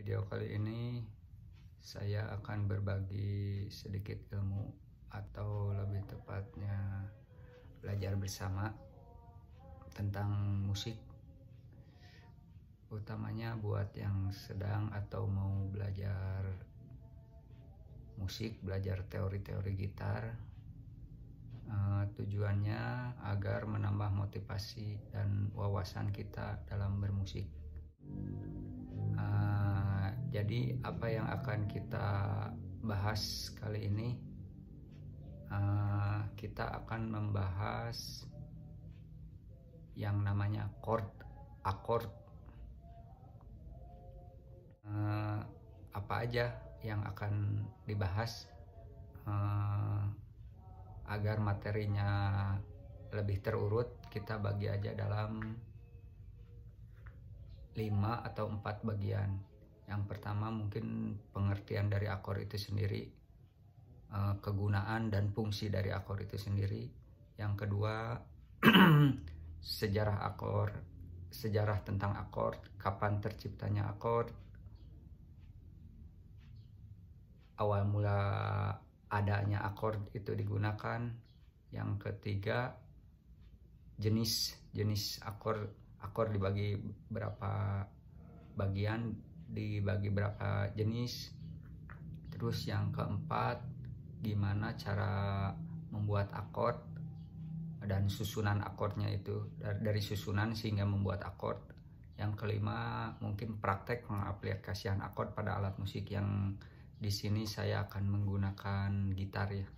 video kali ini saya akan berbagi sedikit ilmu, atau lebih tepatnya belajar bersama tentang musik, utamanya buat yang sedang atau mau belajar musik, belajar teori-teori gitar. Tujuannya agar menambah motivasi dan wawasan kita dalam bermusik. Jadi apa yang akan kita bahas kali ini, kita akan membahas yang namanya akord. Apa aja yang akan dibahas agar materinya lebih terurut, kita bagi aja dalam 5 atau 4 bagian. Yang pertama mungkin pengertian dari akord itu sendiri, kegunaan dan fungsi dari akord itu sendiri. Yang kedua sejarah akord, sejarah tentang akord, kapan terciptanya akord, awal mula adanya akord itu digunakan. Yang ketiga jenis akord dibagi berapa bagian, dibagi berapa jenis. Terus yang keempat, gimana cara membuat akord dan susunan akordnya itu, dari susunan sehingga membuat akord. Yang kelima mungkin praktek pengaplikasian akord pada alat musik, yang di sini saya akan menggunakan gitar ya.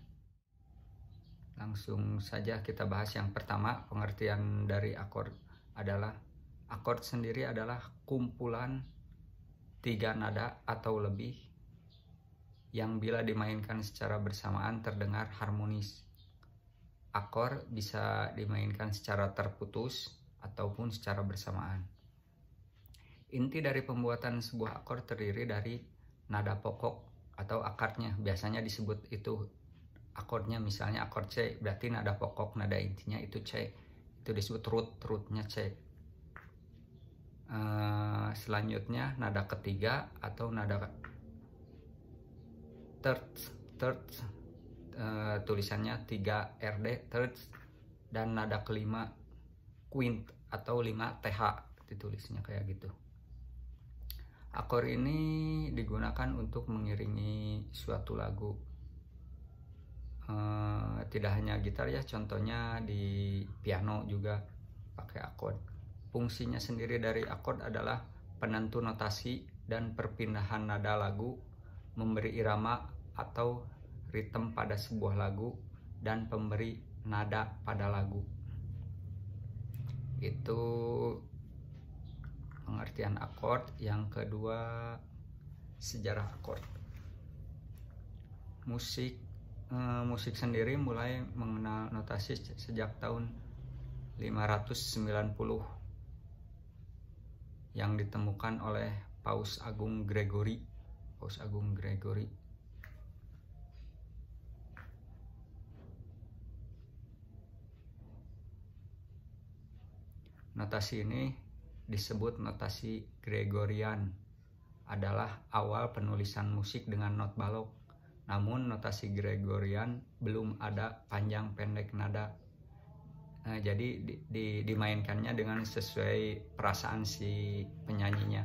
Langsung saja kita bahas yang pertama, pengertian dari akord adalah, akord sendiri adalah kumpulan 3 nada atau lebih yang bila dimainkan secara bersamaan terdengar harmonis. Akord bisa dimainkan secara terputus ataupun secara bersamaan. Inti dari pembuatan sebuah akord terdiri dari nada pokok atau akarnya, biasanya disebut itu akordnya. Misalnya akord C, berarti nada pokok, nada intinya itu C, itu disebut rootnya C. Selanjutnya nada ketiga atau nada third, tulisannya 3 RD, third. Dan nada kelima quint atau 5 TH, ditulisnya kayak gitu. Akord ini digunakan untuk mengiringi suatu lagu. Tidak hanya gitar ya, contohnya di piano juga pakai akord. Fungsinya sendiri dari akord adalah penentu notasi dan perpindahan nada lagu, memberi irama atau ritme pada sebuah lagu, dan pemberi nada pada lagu. Itu pengertian akord. Yang kedua, sejarah akord. Musik sendiri mulai mengenal notasi sejak tahun 590 yang ditemukan oleh Paus Agung Gregory. Notasi ini disebut notasi Gregorian, adalah awal penulisan musik dengan not balok. Namun notasi Gregorian belum ada panjang pendek nada. Jadi dimainkannya dengan sesuai perasaan si penyanyinya,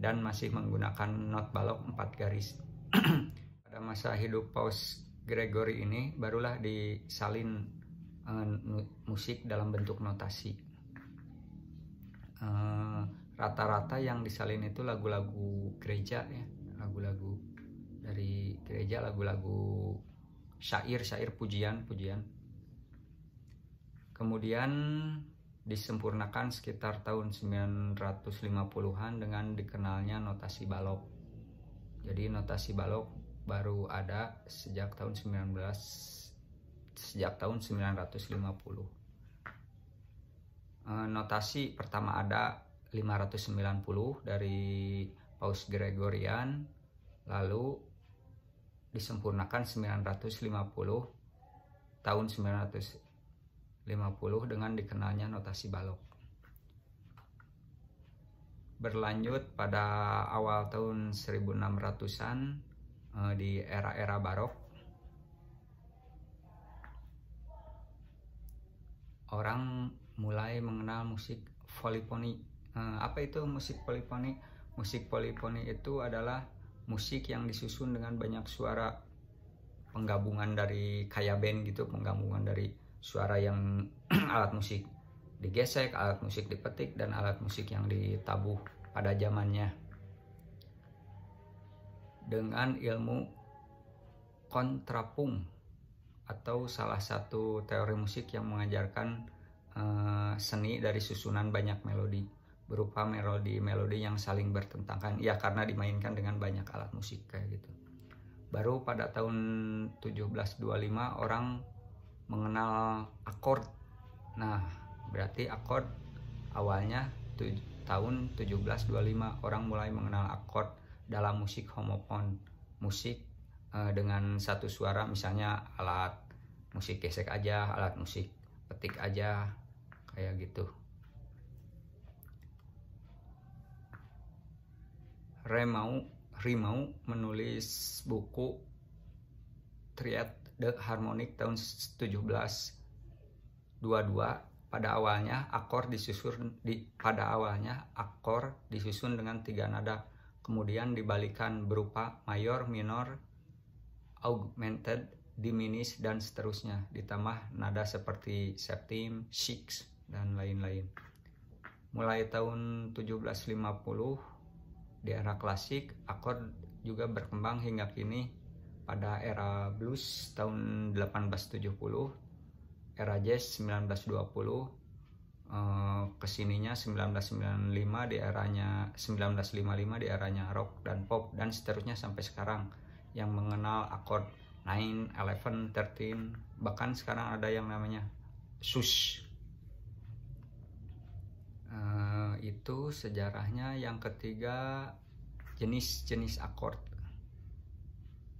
dan masih menggunakan not balok 4 garis. Pada masa hidup Paus Gregory ini barulah disalin musik dalam bentuk notasi. Rata-rata yang disalin itu lagu-lagu gereja ya, lagu-lagu dari gereja, lagu-lagu syair pujian. Kemudian disempurnakan sekitar tahun 950-an dengan dikenalnya notasi balok. Jadi notasi balok baru ada sejak tahun 1950. Notasi pertama ada 590 dari Paus Gregorian, lalu disempurnakan tahun 950 dengan dikenalnya notasi balok. berlanjut pada awal tahun 1600-an di era-era barok. Orang mulai mengenal musik polifoni. Apa itu musik polifoni? Musik polifoni itu adalah musik yang disusun dengan banyak suara, penggabungan dari kayak band gitu, penggabungan dari suara yang alat musik digesek, alat musik dipetik, dan alat musik yang ditabuh pada zamannya. Dengan ilmu kontrapung atau salah satu teori musik yang mengajarkan seni dari susunan banyak melodi, berupa melodi-melodi yang saling bertentangan, ya karena dimainkan dengan banyak alat musik kayak gitu. Baru pada tahun 1725 orang mengenal akord. Nah, berarti akord awalnya tahun 1725 orang mulai mengenal akord dalam musik homofon, musik dengan satu suara, misalnya alat musik gesek aja, alat musik petik aja, kayak gitu. Rimau menulis buku Triad the Harmonic tahun 1722. Pada awalnya akor disusun dengan 3 nada, kemudian dibalikan berupa mayor, minor, augmented, diminished, dan seterusnya, ditambah nada seperti septim, sixth, dan lain-lain. Mulai tahun 1750 di era klasik, akord juga berkembang hingga kini. Pada era blues tahun 1870, era jazz 1920, kesininya 1995 di eranya 1955 di eranya rock dan pop, dan seterusnya sampai sekarang yang mengenal akord 9, 11, 13, bahkan sekarang ada yang namanya sus. Itu sejarahnya. Yang ketiga, jenis-jenis akord.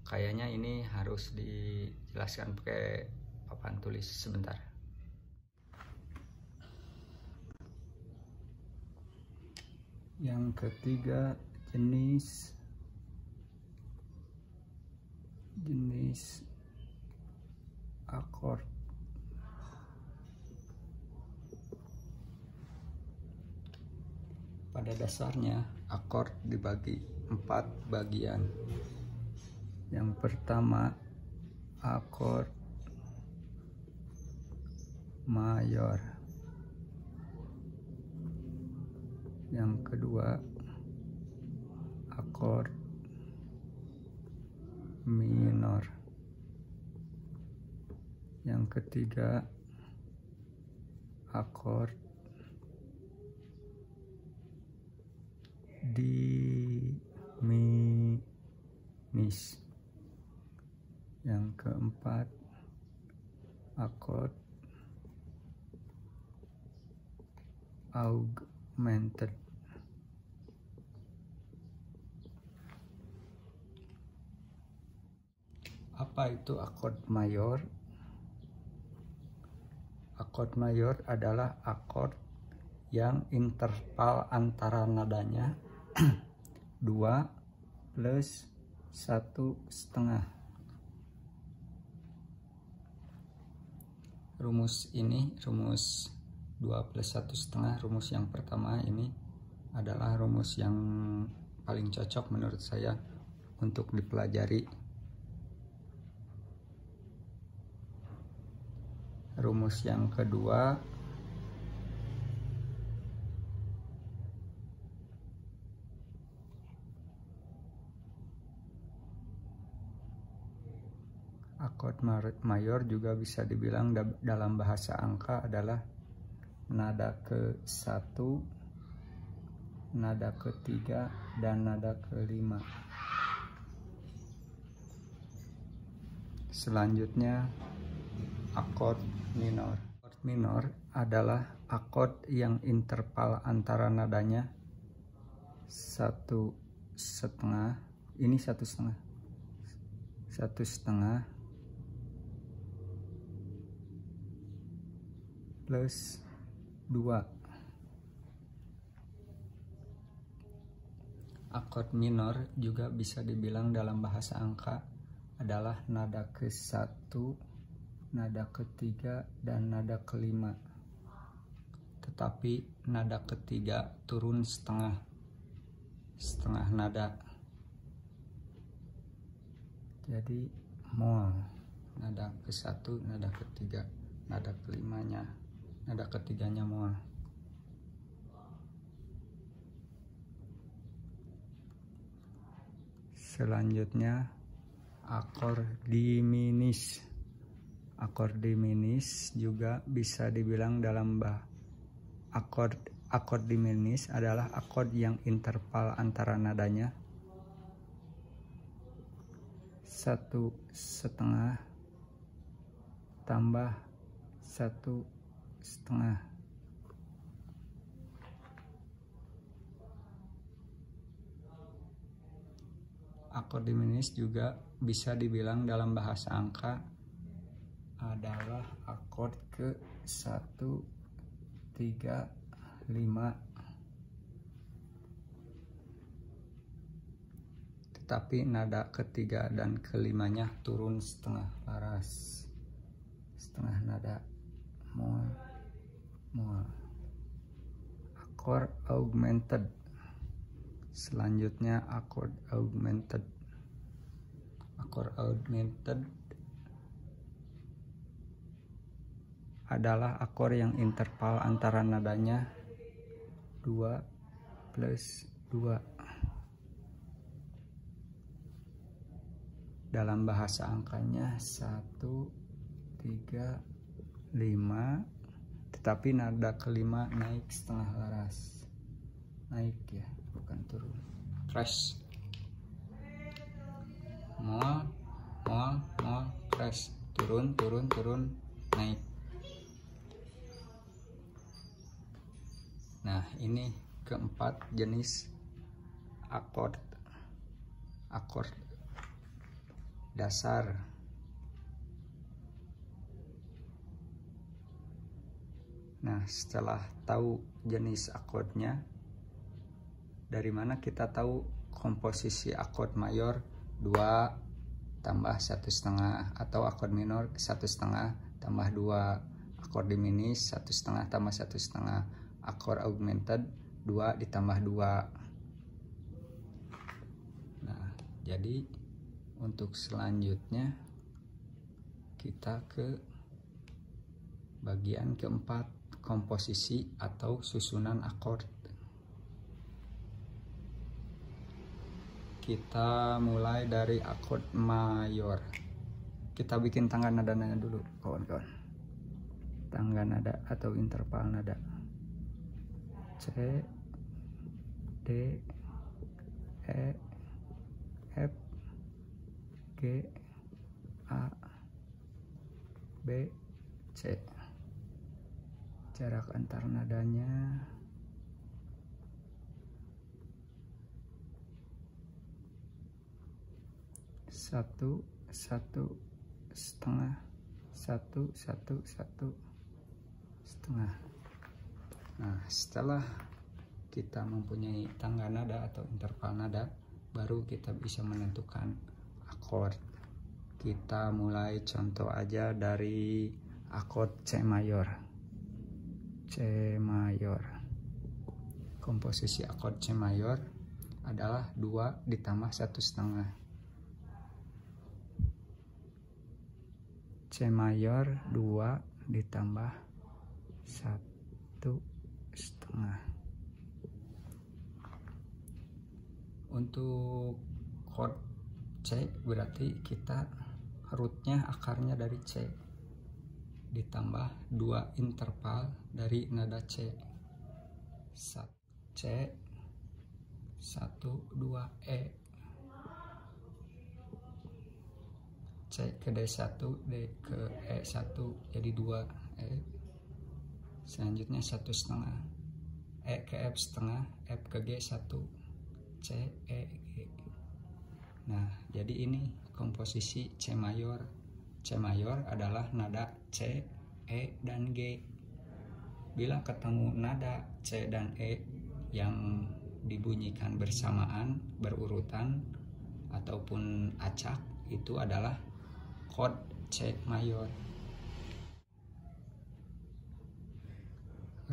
Kayaknya ini harus dijelaskan pakai papan tulis sebentar. Yang ketiga, jenis akord. Pada dasarnya akord dibagi 4 bagian. Yang pertama, akord mayor. Yang kedua, akord minor. Yang ketiga, akord diminis. Yang keempat, akord augmented. Apa itu akord mayor? Akord mayor adalah akord yang interval antara nadanya 2 plus 1/2. Rumus ini, rumus 2 plus 1/2, rumus yang pertama ini adalah rumus yang paling cocok menurut saya untuk dipelajari. Rumus yang kedua akord mayor juga bisa dibilang dalam bahasa angka adalah nada ke-1, nada ke-3, dan nada ke-5. Selanjutnya, akord minor. Akord minor adalah akord yang interval antara nadanya 1/2, ini 1/2, 1/2 plus 2. Akord minor juga bisa dibilang dalam bahasa angka adalah nada ke-1, nada ke-3, dan nada ke-5. Tetapi nada ke-3 turun setengah nada. Jadi moal, nada ke-1, nada ke-3, nada ke-5-nya, nada ke-3-nya moal. Selanjutnya akord diminis. Akord diminis juga bisa dibilang dalam akord diminis adalah akord yang interval antara nadanya 1,5 tambah 1,5. Akord diminis juga bisa dibilang dalam bahasa angka adalah akord ke-1, 3, 5. Tetapi nada ke-3 dan ke-5-nya turun setengah laras, setengah nada, moal, moal. Akord augmented. Selanjutnya akord augmented. Akord augmented adalah akord yang interval antara nadanya 2 plus 2. Dalam bahasa angkanya 1, 3, 5, tetapi nada ke-5 naik setengah laras. Naik ya, bukan turun. Crash. Moal, moal, moal, crash. Turun, turun, turun, naik. Nah, ini keempat jenis akord dasar. Nah, setelah tahu jenis akordnya, dari mana kita tahu komposisi akord mayor 2 tambah 1,5 atau akord minor 1,5 tambah 2, akord diminis 1,5 tambah 1,5, akord augmented 2 ditambah 2. Nah, jadi untuk selanjutnya kita ke bagian keempat, komposisi atau susunan akord. Kita mulai dari akord mayor. Kita bikin tangga nada-nada dulu, kawan-kawan. Tangga nada atau interval nada. C, D, E, F, G, A, B, C. Jarak antar nadanya 1, 1,5, 1, 1, 1,5. Nah, setelah kita mempunyai tangga nada atau interval nada, baru kita bisa menentukan akord. Kita mulai contoh aja dari akord C mayor. C mayor. Komposisi akord C mayor adalah 2 ditambah 1,5. C mayor 2 ditambah 1,5. Untuk chord C berarti kita rootnya akarnya dari C ditambah 2 interval dari nada C. C 1, 2, E. C ke D1, D ke E1 jadi 2 E. Selanjutnya 1,5, E ke F setengah, F ke G1, C, E, G. Nah, jadi ini komposisi C mayor. C mayor adalah nada C, E, dan G. Bila ketemu nada C dan E yang dibunyikan bersamaan, berurutan, ataupun acak, itu adalah chord C mayor.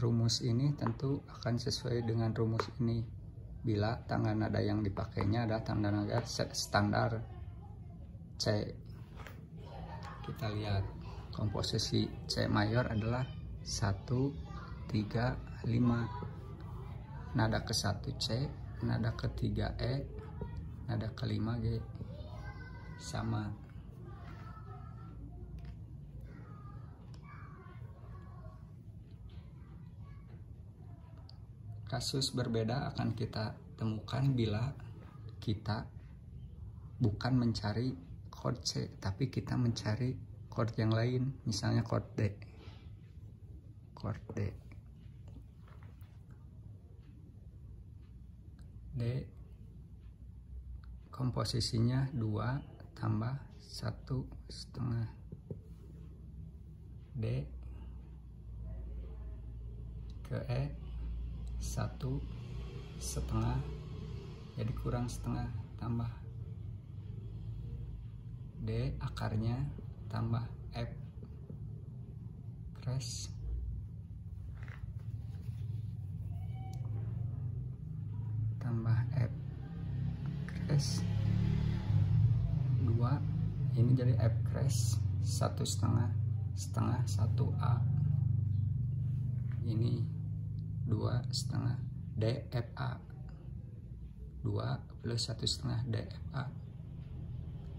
Rumus ini tentu akan sesuai dengan rumus ini bila tangga nada yang dipakainya adalah tangga nada standar C. Kita lihat komposisi C mayor adalah 1, 3, 5. Nada ke-1 C, nada ke-3 E, nada ke-5 G. Sama. Kasus berbeda akan kita temukan bila kita bukan mencari chord C, tapi kita mencari chord yang lain, misalnya chord D. Chord D. D komposisinya 2 tambah 1,5. D ke E 1,5, jadi kurang setengah, tambah D akarnya tambah F crash tambah F crash 2, ini jadi F crash 1,5, 1A, ini 2,5 DFA, 2 plus 1,5 DFA.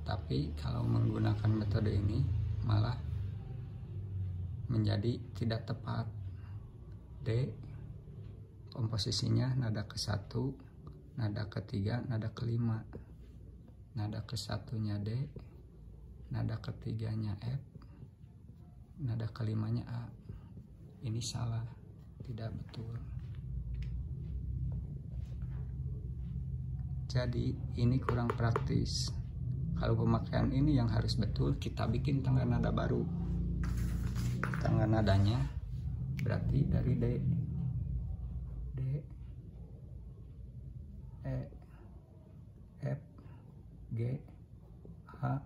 Tapi kalau menggunakan metode ini malah menjadi tidak tepat. D komposisinya nada ke-1, nada ke-3, nada ke-5. Nada ke-1-nya D, nada ke-3-nya F, nada ke-5-nya A. Ini salah, tidak betul. Jadi ini kurang praktis. Kalau pemakaian ini yang harus betul, kita bikin tangga nada baru. Tangga nadanya berarti dari D, E, F, G, A,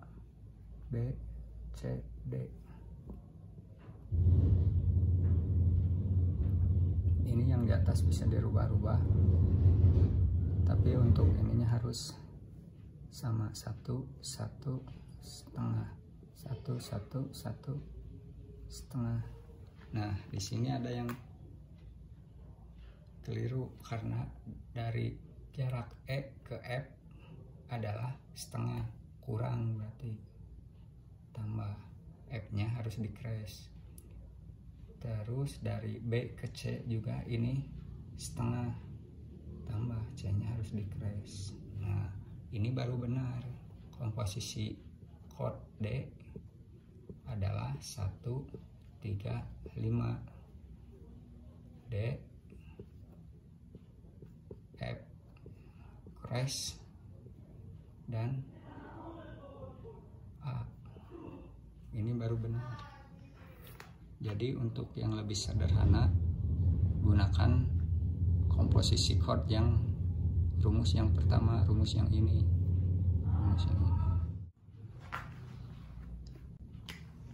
B, C, D. Ini yang di atas bisa dirubah-rubah, tapi untuk ininya harus sama 1, 1,5, 1, 1, 1,5. Nah, di sini ada yang keliru karena dari jarak E ke F adalah setengah, kurang, berarti tambah F-nya harus di crash. Terus dari B ke C juga ini setengah, tambah C-nya harus di crash. Nah, ini baru benar. Komposisi chord D adalah 1, 3, 5. D, F crash, dan A. Ini baru benar. Jadi untuk yang lebih sederhana, gunakan komposisi chord yang rumus yang pertama, rumus yang ini.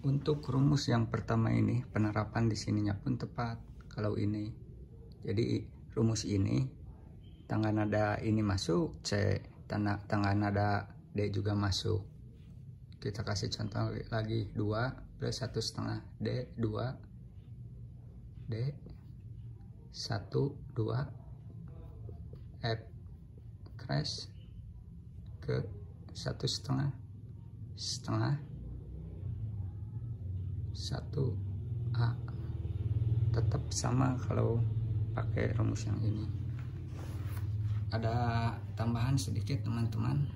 Untuk rumus yang pertama ini, penerapan di sininya pun tepat. Kalau ini, jadi rumus ini, tangga nada ini masuk C, tangga nada D juga masuk. Kita kasih contoh lagi, 2 plus 1,5 D, 2 D, 1, 2 F crash ke 1,5, 1A. Tetap sama kalau pakai rumus yang ini. Ada tambahan sedikit teman-teman,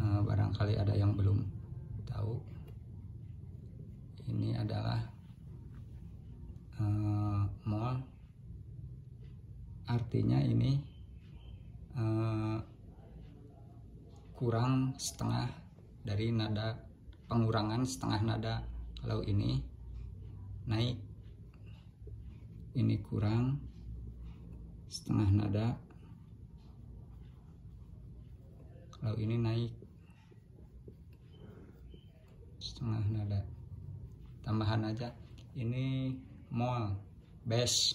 barangkali ada yang belum tahu. Ini adalah mol, artinya ini kurang setengah dari nada, pengurangan setengah nada. Kalau ini naik, ini kurang setengah nada, Kalau ini naik setengah nada, tambahan aja. Ini mol, bass,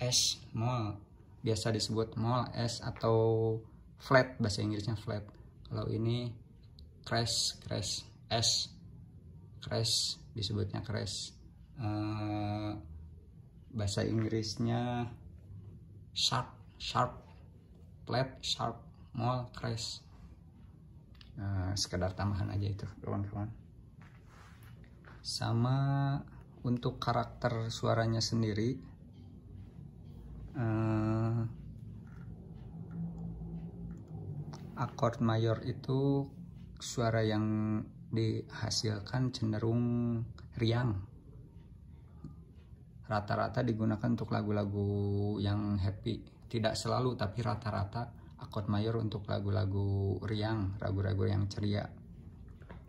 S, mol, biasa disebut mol, S, atau flat, bahasa Inggrisnya flat. Kalau ini crash, S, crash, disebutnya crash. Bahasa Inggrisnya sharp, flat, sharp, mol, crash. Sekedar tambahan aja itu kawan-kawan. Sama untuk karakter suaranya sendiri, akord mayor itu suara yang dihasilkan cenderung riang. Rata-rata digunakan untuk lagu-lagu yang happy. Tidak selalu, tapi rata-rata akord mayor untuk lagu-lagu riang, lagu-lagu yang ceria.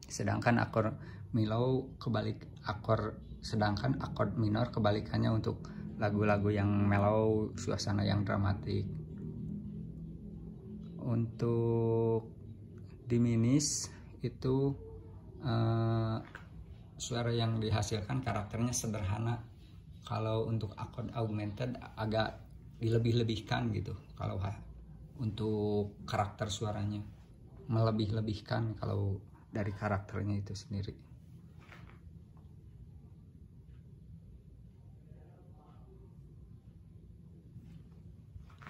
Sedangkan akord minor kebalikannya untuk lagu-lagu yang mellow, suasana yang dramatik. Untuk diminis itu suara yang dihasilkan karakternya sederhana. Kalau untuk akord augmented agak dilebih-lebihkan gitu. Kalau untuk karakter suaranya melebih-lebihkan kalau dari karakternya itu sendiri.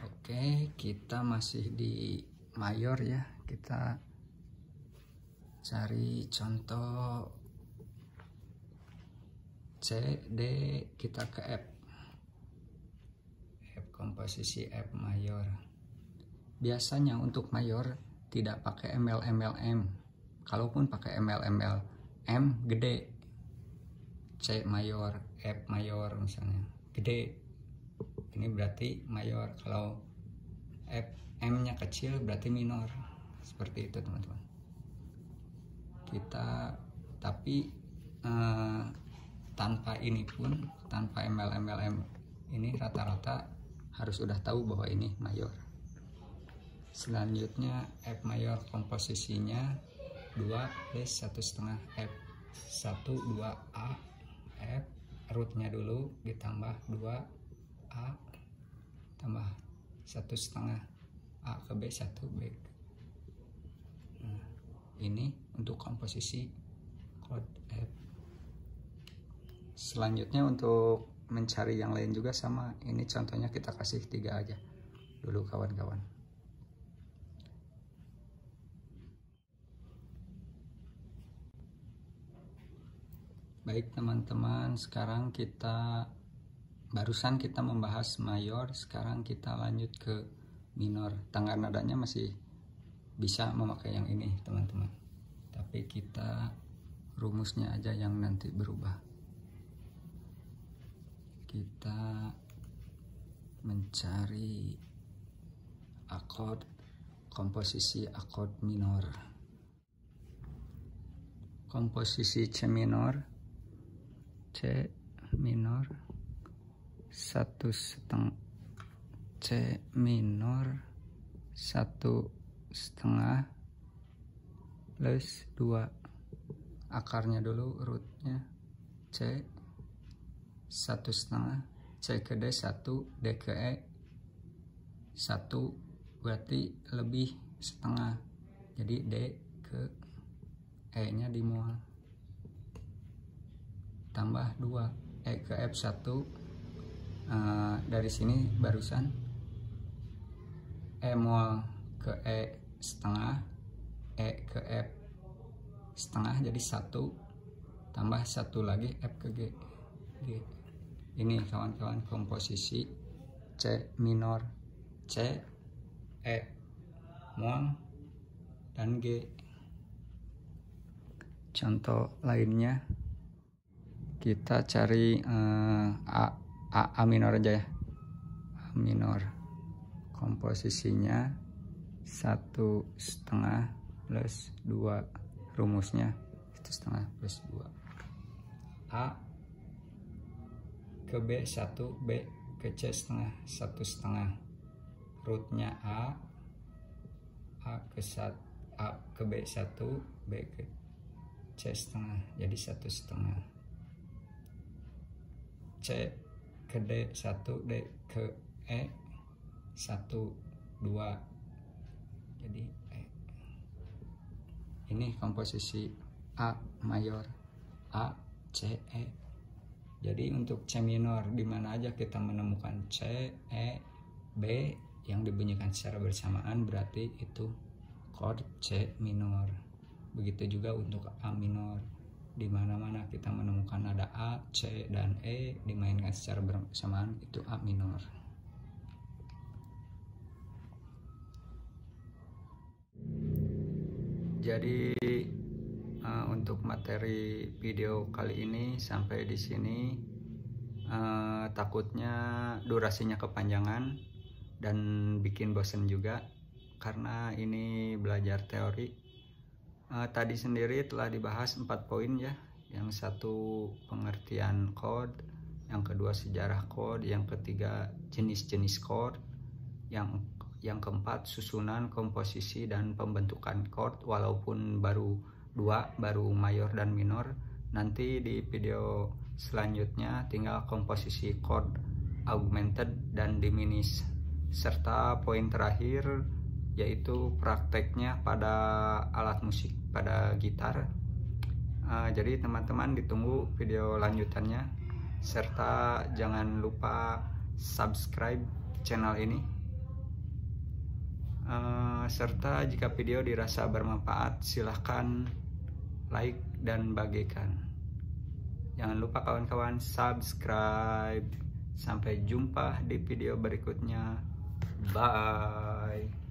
Oke, kita masih di mayor ya. Kita cari contoh C, D, kita ke F. Komposisi F mayor. Biasanya untuk mayor tidak pakai ML-MLM. Kalaupun pakai ML-MLM gede. C mayor, F mayor misalnya, gede. Ini berarti mayor. Kalau F, M-nya kecil berarti minor. Seperti itu teman-teman. Tapi tanpa ini pun, tanpa ML-MLM ini rata-rata harus udah tahu bahwa ini mayor. Selanjutnya F mayor komposisinya 2 plus 1/2 F, 1 2 A, F rootnya dulu ditambah 2 A tambah 1/2 A ke B, 1 B. Nah, ini untuk komposisi chord F. Selanjutnya untuk mencari yang lain juga sama. Ini contohnya kita kasih 3 aja dulu kawan-kawan. Baik teman-teman, sekarang barusan kita membahas mayor, sekarang kita lanjut ke minor. Tangga nadanya masih bisa memakai yang ini teman-teman, tapi kita rumusnya aja yang nanti berubah. Kita mencari akord, komposisi akord minor. Komposisi C minor 1/2, C minor 1/2 plus 2. Akarnya dulu, rootnya C 1/2, C ke D 1, D ke E 1, berarti lebih setengah, jadi D ke E nya di mual, tambah 2, E ke F 1. Dari sini barusan E mual ke E setengah, E ke F setengah, jadi 1 tambah 1 lagi F ke G. Ini kawan-kawan komposisi C minor, C, E mual, dan G. Contoh lainnya kita cari A minor aja ya. A minor komposisinya 1/2 plus 2, rumusnya 1/2 plus 2. A ke B 1, B ke C setengah, 1/2. Rootnya A ke 1, A ke B1, B ke C setengah, jadi 1,5. C ke D1, D ke E 1, 2, jadi E. Ini komposisi A mayor, A, C, E. Jadi untuk C minor, di mana aja kita menemukan C, E, B yang dibunyikan secara bersamaan, berarti itu chord C minor. Begitu juga untuk A minor, di mana-mana kita menemukan nada A, C, dan E dimainkan secara bersamaan, itu A minor. Jadi untuk materi video kali ini sampai di sini. Takutnya durasinya kepanjangan dan bikin bosen juga, karena ini belajar teori. Tadi sendiri telah dibahas 4 poin ya. Yang satu pengertian chord, yang kedua sejarah chord, yang ketiga jenis-jenis chord, yang keempat susunan, komposisi, dan pembentukan chord, walaupun baru 2, baru mayor dan minor. Nanti di video selanjutnya tinggal komposisi chord augmented dan diminished, serta poin terakhir yaitu prakteknya pada alat musik, pada gitar. Jadi teman-teman ditunggu video lanjutannya, serta jangan lupa subscribe channel ini. Serta jika video dirasa bermanfaat, silahkan like dan bagikan. Jangan lupa kawan-kawan subscribe. Sampai jumpa di video berikutnya. Bye.